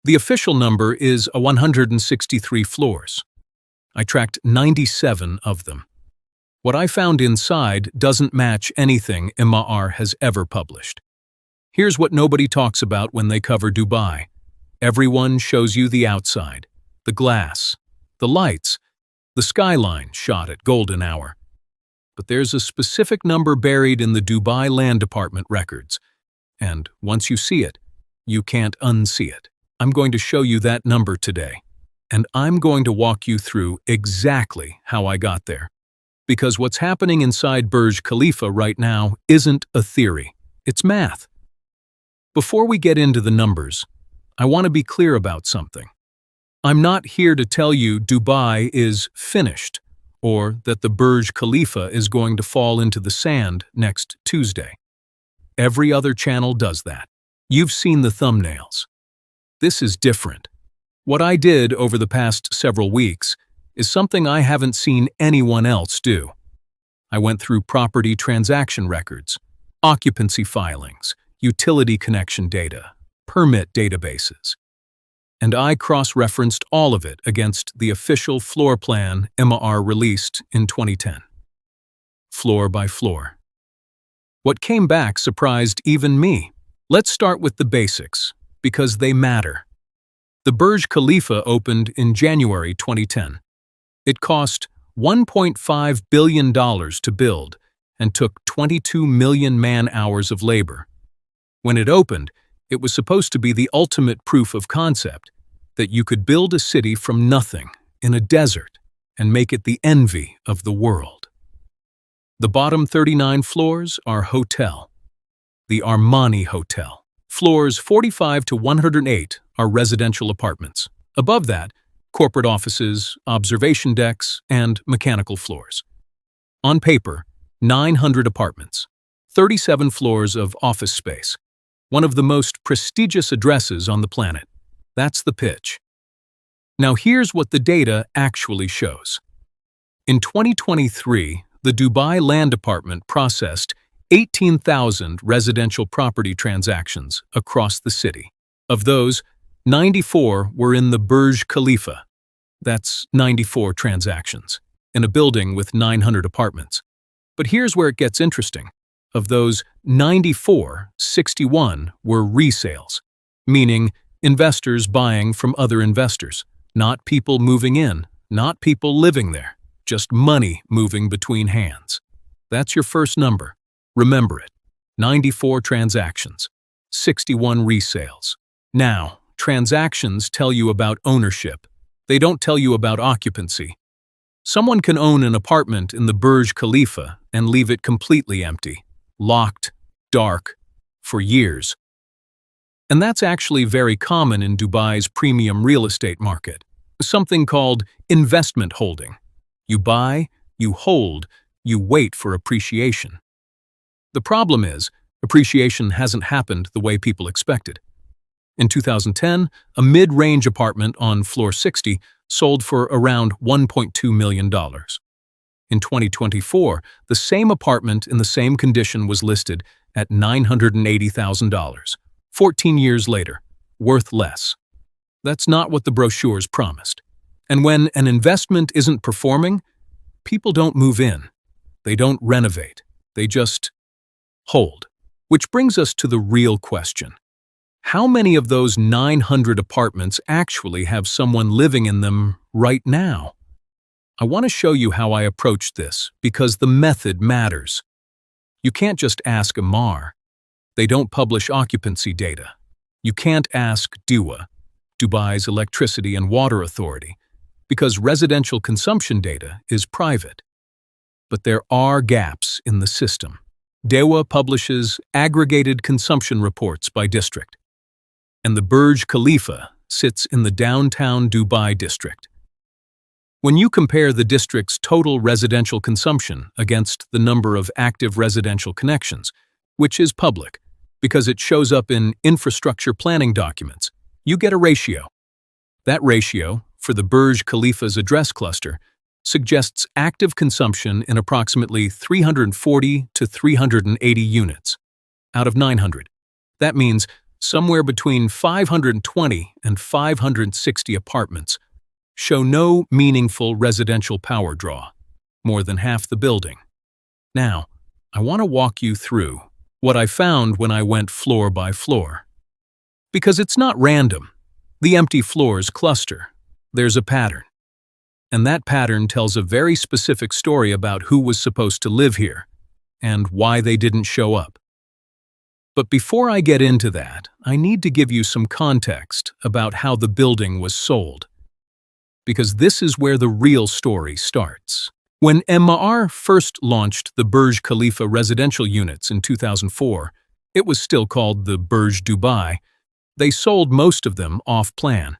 The official number is 163 floors. I tracked 97 of them. What I found inside doesn't match anything Emaar has ever published. Here's what nobody talks about when they cover Dubai. Everyone shows you the outside, the glass, the lights, the skyline shot at golden hour. But there's a specific number buried in the Dubai Land Department records, and once you see it, you can't unsee it. I'm going to show you that number today, and I'm going to walk you through exactly how I got there. Because what's happening inside Burj Khalifa right now isn't a theory, it's math. Before we get into the numbers, I want to be clear about something. I'm not here to tell you Dubai is finished, or that the Burj Khalifa is going to fall into the sand next Tuesday. Every other channel does that. You've seen the thumbnails. This is different. What I did over the past several weeks is something I haven't seen anyone else do. I went through property transaction records, occupancy filings, utility connection data, permit databases, and I cross-referenced all of it against the official floor plan Emaar released in 2010. Floor by floor. What came back surprised even me. Let's start with the basics, because they matter. The Burj Khalifa opened in January 2010. It cost $1.5 billion to build and took 22 million man-hours of labor. When it opened, it was supposed to be the ultimate proof of concept that you could build a city from nothing in a desert and make it the envy of the world. The bottom 39 floors are hotel, the Armani Hotel. Floors 45 to 108 are residential apartments. Above that, corporate offices, observation decks, and mechanical floors. On paper, 900 apartments, 37 floors of office space. One of the most prestigious addresses on the planet. That's the pitch. Now here's what the data actually shows. In 2023, the Dubai Land Department processed 18,000 residential property transactions across the city. Of those, 94 were in the Burj Khalifa. That's 94 transactions, in a building with 900 apartments. But here's where it gets interesting. Of those 94, 61 were resales, meaning investors buying from other investors, not people moving in, not people living there, just money moving between hands. That's your first number. Remember it. 94 transactions, 61 resales. Now, transactions tell you about ownership. They don't tell you about occupancy. Someone can own an apartment in the Burj Khalifa and leave it completely empty, locked, dark, for years. And that's actually very common in Dubai's premium real estate market, something called investment holding. You buy, you hold, you wait for appreciation. The problem is, appreciation hasn't happened the way people expected. In 2010, a mid-range apartment on floor 60 sold for around $1.2 million. In 2024, the same apartment in the same condition was listed at $980,000. 14 years later, worth less. That's not what the brochures promised. And when an investment isn't performing, people don't move in. They don't renovate. They just hold. Which brings us to the real question. How many of those 900 apartments actually have someone living in them right now? I want to show you how I approached this because the method matters. You can't just ask Emaar. They don't publish occupancy data. You can't ask DEWA, Dubai's Electricity and Water Authority, because residential consumption data is private. But there are gaps in the system. DEWA publishes aggregated consumption reports by district, and the Burj Khalifa sits in the downtown Dubai district. When you compare the district's total residential consumption against the number of active residential connections, which is public because it shows up in infrastructure planning documents, you get a ratio. That ratio, for the Burj Khalifa's address cluster, suggests active consumption in approximately 340 to 380 units out of 900. That means somewhere between 520 and 560 apartments, show no meaningful residential power draw, more than half the building. Now, I want to walk you through what I found when I went floor by floor. Because it's not random. The empty floors cluster. There's a pattern. And that pattern tells a very specific story about who was supposed to live here and why they didn't show up. But before I get into that, I need to give you some context about how the building was sold. Because this is where the real story starts. When Emaar first launched the Burj Khalifa residential units in 2004, it was still called the Burj Dubai. They sold most of them off-plan,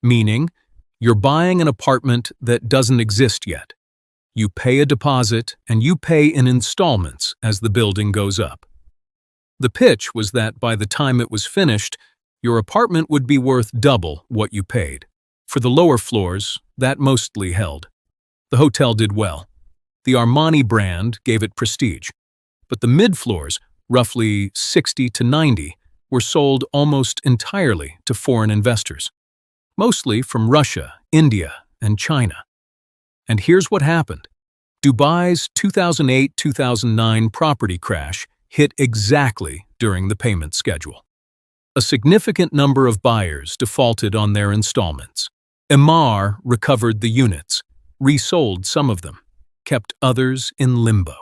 meaning you're buying an apartment that doesn't exist yet. You pay a deposit and you pay in installments as the building goes up. The pitch was that by the time it was finished, your apartment would be worth double what you paid. For the lower floors, that mostly held. The hotel did well. The Armani brand gave it prestige. But the mid-floors, roughly 60 to 90, were sold almost entirely to foreign investors, mostly from Russia, India, and China. And here's what happened. Dubai's 2008-2009 property crash hit exactly during the payment schedule. A significant number of buyers defaulted on their installments. Emaar recovered the units, resold some of them, kept others in limbo.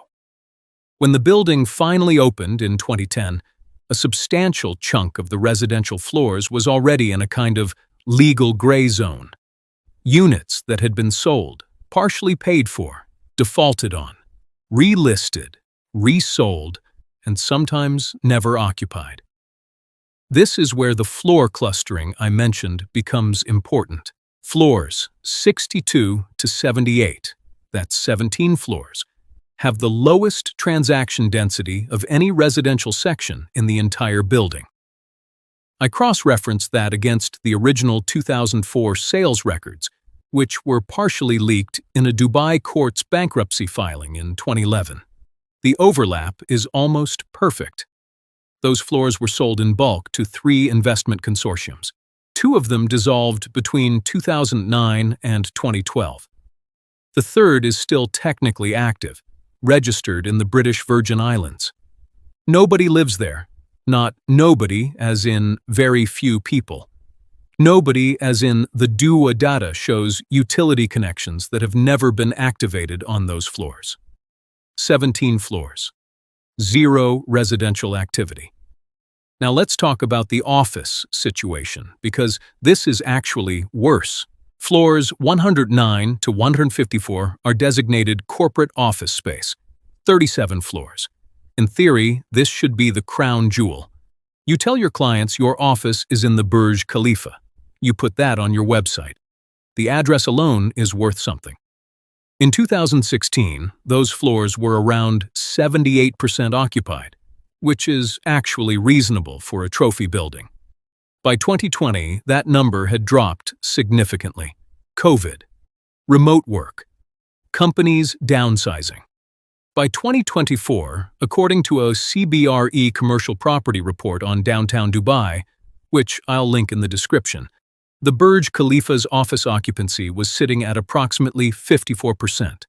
When the building finally opened in 2010, a substantial chunk of the residential floors was already in a kind of legal gray zone. Units that had been sold, partially paid for, defaulted on, relisted, resold, and sometimes never occupied. This is where the floor clustering I mentioned becomes important. Floors 62 to 78, that's 17 floors, have the lowest transaction density of any residential section in the entire building. I cross-referenced that against the original 2004 sales records, which were partially leaked in a Dubai court's bankruptcy filing in 2011. The overlap is almost perfect. Those floors were sold in bulk to 3 investment consortiums. 2 of them dissolved between 2009 and 2012. The third is still technically active, registered in the British Virgin Islands. Nobody lives there. Not nobody as in very few people. Nobody as in the DUA data shows utility connections that have never been activated on those floors. 17 floors. 0 residential activity. Now let's talk about the office situation, because this is actually worse. Floors 109 to 154 are designated corporate office space, 37 floors. In theory, this should be the crown jewel. You tell your clients your office is in the Burj Khalifa. You put that on your website. The address alone is worth something. In 2016, those floors were around 78% occupied, which is actually reasonable for a trophy building. By 2020, that number had dropped significantly. COVID, remote work, companies downsizing. By 2024, according to a CBRE commercial property report on downtown Dubai, which I'll link in the description, the Burj Khalifa's office occupancy was sitting at approximately 54%.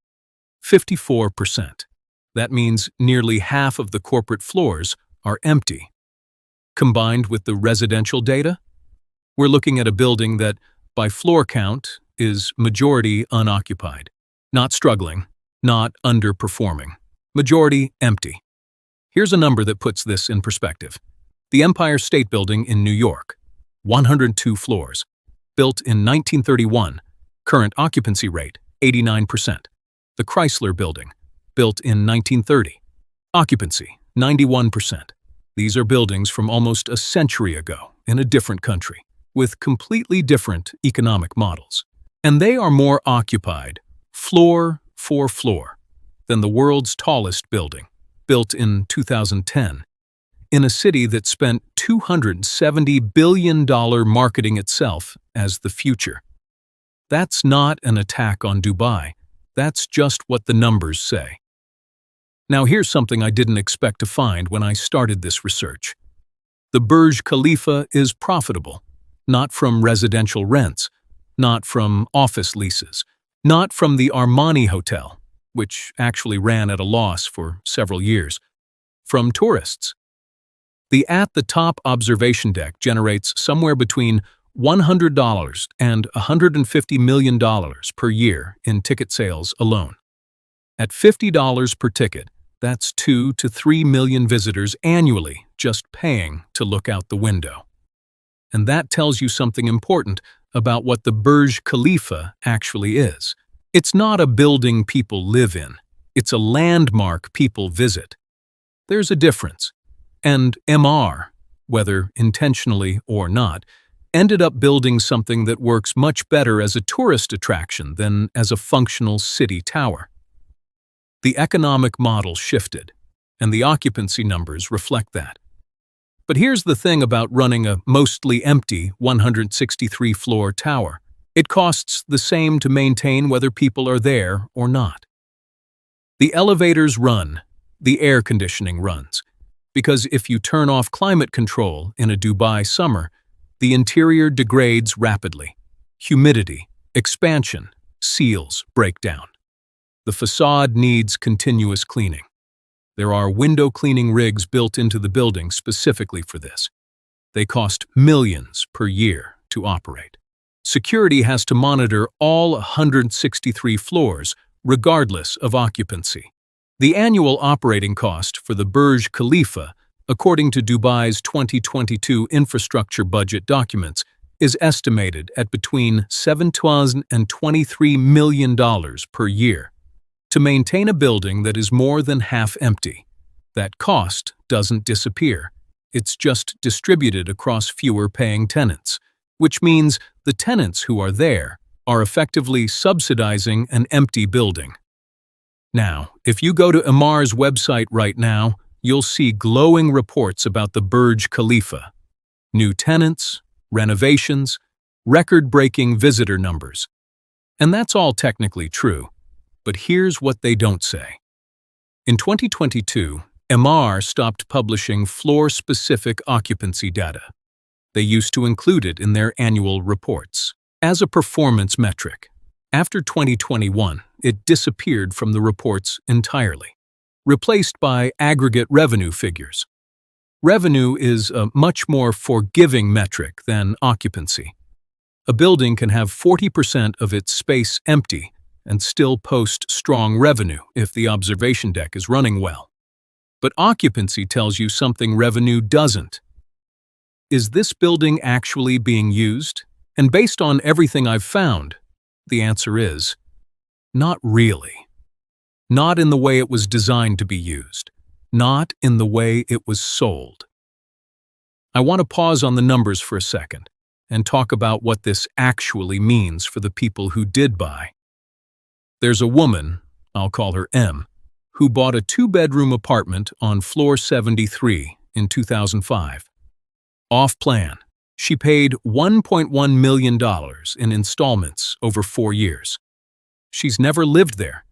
54%. That means nearly half of the corporate floors are empty. Combined with the residential data, we're looking at a building that, by floor count, is majority unoccupied. Not struggling, not underperforming. Majority empty. Here's a number that puts this in perspective. The Empire State Building in New York, 102 floors, built in 1931, current occupancy rate, 89%. The Chrysler Building, built in 1930, occupancy, 91%. These are buildings from almost a century ago in a different country, with completely different economic models. And they are more occupied, floor for floor, than the world's tallest building, built in 2010, in a city that spent $270 billion marketing itself as the future. That's not an attack on Dubai. That's just what the numbers say. Now here's something I didn't expect to find when I started this research. The Burj Khalifa is profitable, not from residential rents, not from office leases, not from the Armani Hotel, which actually ran at a loss for several years, from tourists. The at-the-top observation deck generates somewhere between $100 and $150 million per year in ticket sales alone. At $50 per ticket, that's 2 to 3 million visitors annually just paying to look out the window. And that tells you something important about what the Burj Khalifa actually is. It's not a building people live in. It's a landmark people visit. There's a difference. And MR, whether intentionally or not, ended up building something that works much better as a tourist attraction than as a functional city tower. The economic model shifted, and the occupancy numbers reflect that. But here's the thing about running a mostly empty 163-floor tower. It costs the same to maintain whether people are there or not. The elevators run, the air conditioning runs, because if you turn off climate control in a Dubai summer, the interior degrades rapidly. Humidity, expansion, seals break down. The facade needs continuous cleaning. There are window cleaning rigs built into the building specifically for this. They cost millions per year to operate. Security has to monitor all 163 floors, regardless of occupancy. The annual operating cost for the Burj Khalifa, according to Dubai's 2022 infrastructure budget documents, is estimated at between $7 and $23 million per year. To maintain a building that is more than half empty, that cost doesn't disappear. It's just distributed across fewer paying tenants, which means the tenants who are there are effectively subsidizing an empty building. Now, if you go to Emar's website right now, you'll see glowing reports about the Burj Khalifa. New tenants, renovations, record-breaking visitor numbers. And that's all technically true. But here's what they don't say. In 2022, Emar stopped publishing floor-specific occupancy data. They used to include it in their annual reports as a performance metric. After 2021, it disappeared from the reports entirely, replaced by aggregate revenue figures. Revenue is a much more forgiving metric than occupancy. A building can have 40% of its space empty and still post strong revenue if the observation deck is running well. But occupancy tells you something revenue doesn't. Is this building actually being used? And based on everything I've found, the answer is, not really. Not in the way it was designed to be used. Not in the way it was sold. I want to pause on the numbers for a second and talk about what this actually means for the people who did buy. There's a woman, I'll call her M, who bought a 2-bedroom apartment on floor 73 in 2005. Off-plan, she paid $1.1 million in installments over 4 years. She's never lived there,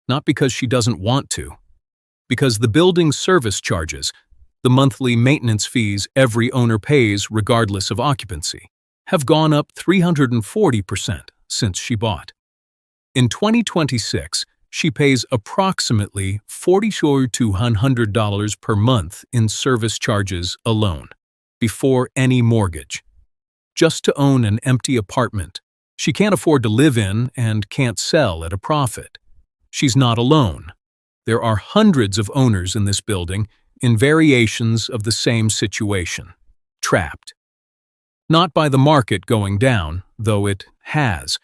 not because she doesn't want to, because the building's service charges, the monthly maintenance fees every owner pays regardless of occupancy, have gone up 340% since she bought. In 2026, she pays approximately $40 to $100 per month in service charges alone, before any mortgage. Just to own an empty apartment she can't afford to live in and can't sell at a profit. She's not alone. There are hundreds of owners in this building in variations of the same situation, trapped. Not by the market going down, though it has,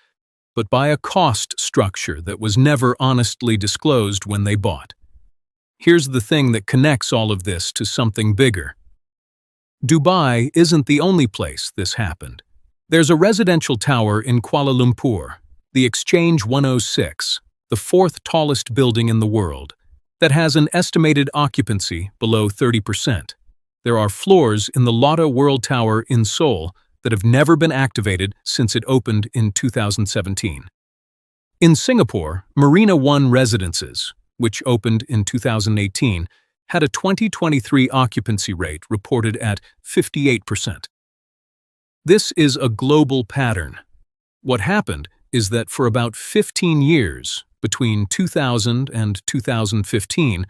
but by a cost structure that was never honestly disclosed when they bought. Here's the thing that connects all of this to something bigger. Dubai isn't the only place this happened. There's a residential tower in Kuala Lumpur, the Exchange 106, the 4th tallest building in the world, that has an estimated occupancy below 30%. There are floors in the Lotte World Tower in Seoul that have never been activated since it opened in 2017. In Singapore, Marina One Residences, which opened in 2018, had a 2023 occupancy rate reported at 58%. This is a global pattern. What happened is that for about 15 years, between 2000 and 2015,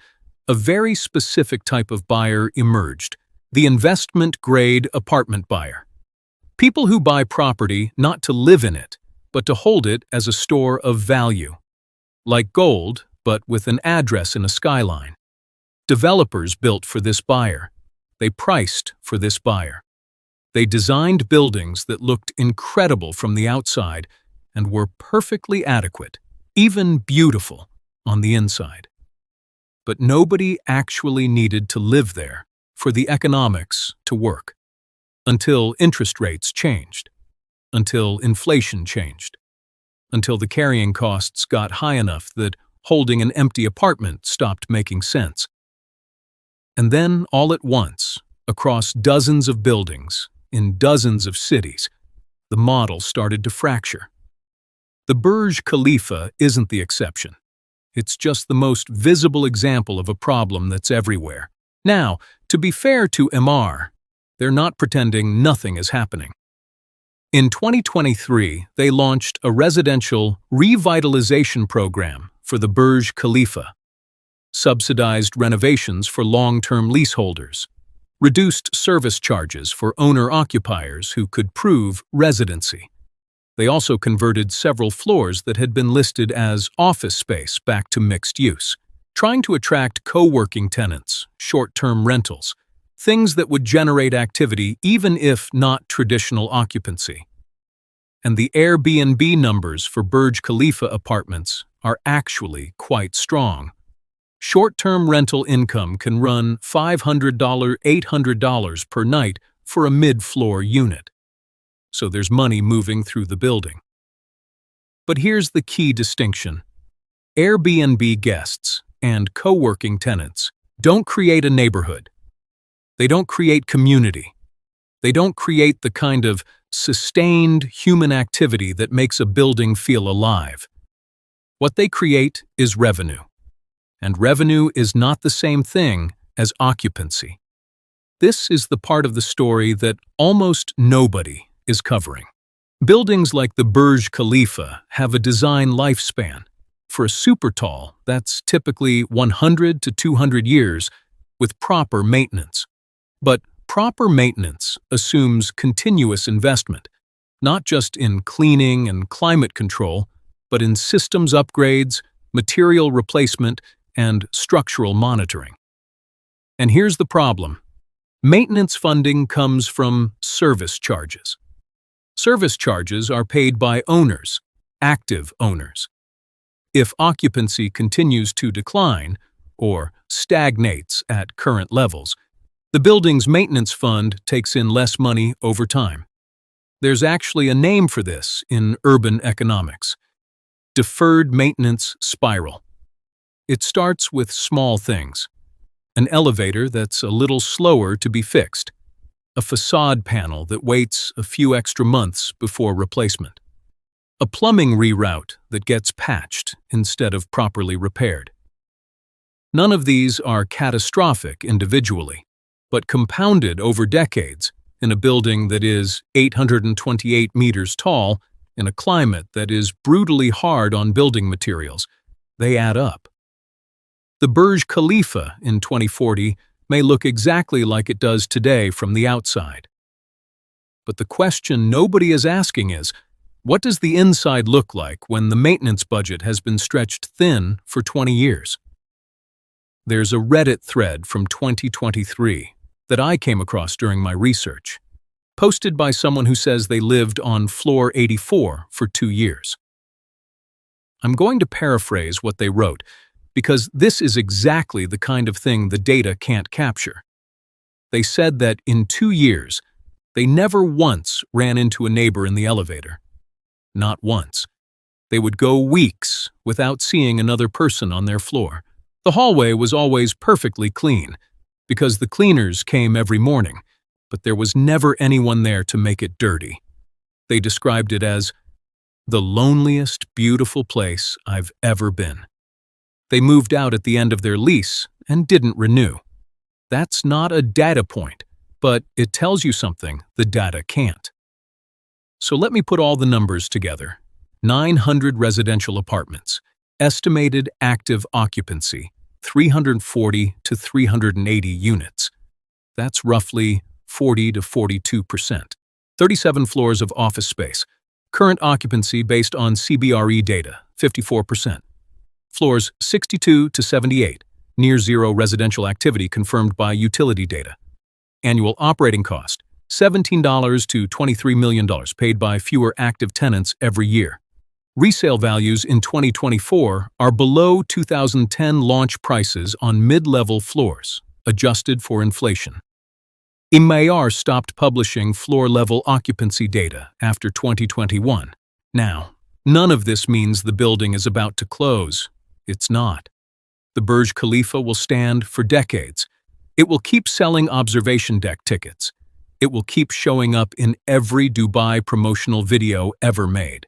a very specific type of buyer emerged: the investment-grade apartment buyer. People who buy property not to live in it, but to hold it as a store of value. Like gold, but with an address in a skyline. Developers built for this buyer. They priced for this buyer. They designed buildings that looked incredible from the outside and were perfectly adequate, even beautiful, on the inside. But nobody actually needed to live there for the economics to work. Until interest rates changed. Until inflation changed. Until the carrying costs got high enough that holding an empty apartment stopped making sense. And then, all at once, across dozens of buildings, in dozens of cities, the model started to fracture. The Burj Khalifa isn't the exception. It's just the most visible example of a problem that's everywhere. Now, to be fair to Emaar, they're not pretending nothing is happening. In 2023, they launched a residential revitalization program for the Burj Khalifa, subsidized renovations for long-term leaseholders, reduced service charges for owner-occupiers who could prove residency. They also converted several floors that had been listed as office space back to mixed use, trying to attract co-working tenants, short-term rentals, things that would generate activity even if not traditional occupancy. And the Airbnb numbers for Burj Khalifa apartments are actually quite strong. Short-term rental income can run $500, $800 per night for a mid-floor unit. So there's money moving through the building. But here's the key distinction. Airbnb guests and co-working tenants don't create a neighborhood. They don't create community. They don't create the kind of sustained human activity that makes a building feel alive. What they create is revenue. And revenue is not the same thing as occupancy. This is the part of the story that almost nobody is covering. Buildings like the Burj Khalifa have a design lifespan. For a super tall, that's typically 100 to 200 years with proper maintenance. But proper maintenance assumes continuous investment, not just in cleaning and climate control, but in systems upgrades, material replacement, and structural monitoring. And here's the problem. Maintenance funding comes from service charges. Service charges are paid by owners, active owners. If occupancy continues to decline, or stagnates at current levels, the building's maintenance fund takes in less money over time. There's actually a name for this in urban economics: deferred maintenance spiral. It starts with small things. An elevator that's a little slower to be fixed. A facade panel that waits a few extra months before replacement. A plumbing reroute that gets patched instead of properly repaired. None of these are catastrophic individually, but compounded over decades in a building that is 828 meters tall in a climate that is brutally hard on building materials, they add up. The Burj Khalifa in 2040 may look exactly like it does today from the outside. But the question nobody is asking is, what does the inside look like when the maintenance budget has been stretched thin for 20 years? There's a Reddit thread from 2023 that I came across during my research, posted by someone who says they lived on floor 84 for 2 years. I'm going to paraphrase what they wrote, because this is exactly the kind of thing the data can't capture. They said that in 2 years, they never once ran into a neighbor in the elevator. Not once. They would go weeks without seeing another person on their floor. The hallway was always perfectly clean, because the cleaners came every morning, but there was never anyone there to make it dirty. They described it as the loneliest, beautiful place I've ever been. They moved out at the end of their lease and didn't renew. That's not a data point, but it tells you something the data can't. So let me put all the numbers together. 900 residential apartments, estimated active occupancy, 340 to 380 units. That's roughly 40 to 42%. 37 floors of office space. Current occupancy based on CBRE data, 54%. Floors 62 to 78. Near zero residential activity confirmed by utility data. Annual operating cost, $17 to $23 million paid by fewer active tenants every year. Resale values in 2024 are below 2010 launch prices on mid-level floors, adjusted for inflation. IMAR stopped publishing floor-level occupancy data after 2021. Now, none of this means the building is about to close. It's not. The Burj Khalifa will stand for decades. It will keep selling observation deck tickets. It will keep showing up in every Dubai promotional video ever made.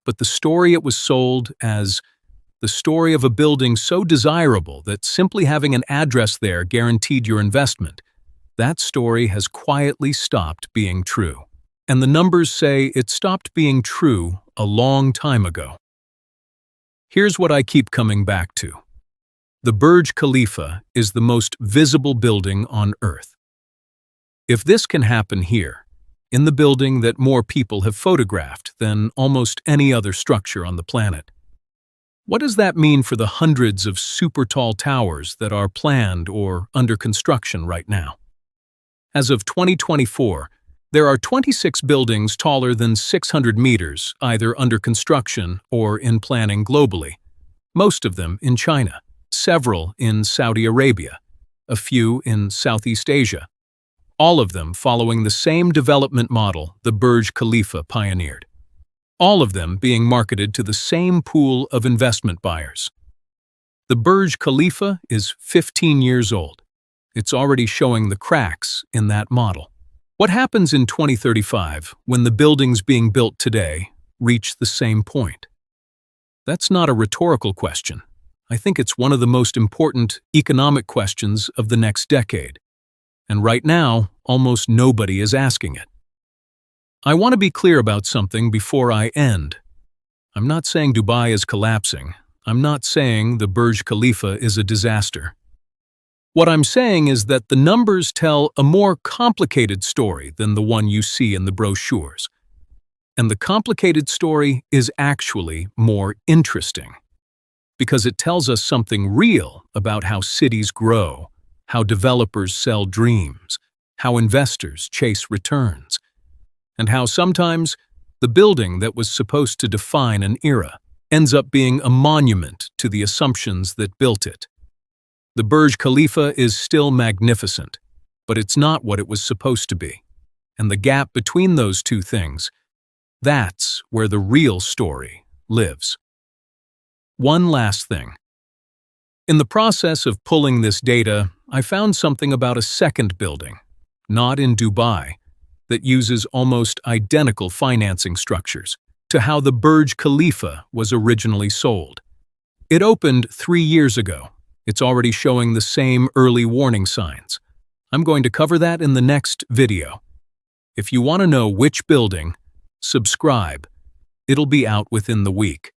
But the story it was sold as the story of a building so desirable that simply having an address there guaranteed your investment, that story has quietly stopped being true. And the numbers say it stopped being true a long time ago. Here's what I keep coming back to. The Burj Khalifa is the most visible building on Earth. If this can happen here, in the building that more people have photographed than almost any other structure on the planet, what does that mean for the hundreds of super-tall towers that are planned or under construction right now? As of 2024, there are 26 buildings taller than 600 meters, either under construction or in planning globally, most of them in China, several in Saudi Arabia, a few in Southeast Asia, all of them following the same development model the Burj Khalifa pioneered, all of them being marketed to the same pool of investment buyers. The Burj Khalifa is 15 years old. It's already showing the cracks in that model. What happens in 2035 when the buildings being built today reach the same point? That's not a rhetorical question. I think it's one of the most important economic questions of the next decade. And right now, almost nobody is asking it. I want to be clear about something before I end. I'm not saying Dubai is collapsing. I'm not saying the Burj Khalifa is a disaster. What I'm saying is that the numbers tell a more complicated story than the one you see in the brochures. And the complicated story is actually more interesting, because it tells us something real about how cities grow, how developers sell dreams, how investors chase returns, and how sometimes the building that was supposed to define an era ends up being a monument to the assumptions that built it. The Burj Khalifa is still magnificent, but it's not what it was supposed to be. And the gap between those two things, that's where the real story lives. One last thing. In the process of pulling this data, I found something about a second building, not in Dubai, that uses almost identical financing structures to how the Burj Khalifa was originally sold. It opened 3 years ago. It's already showing the same early warning signs. I'm going to cover that in the next video. If you want to know which building, subscribe. It'll be out within the week.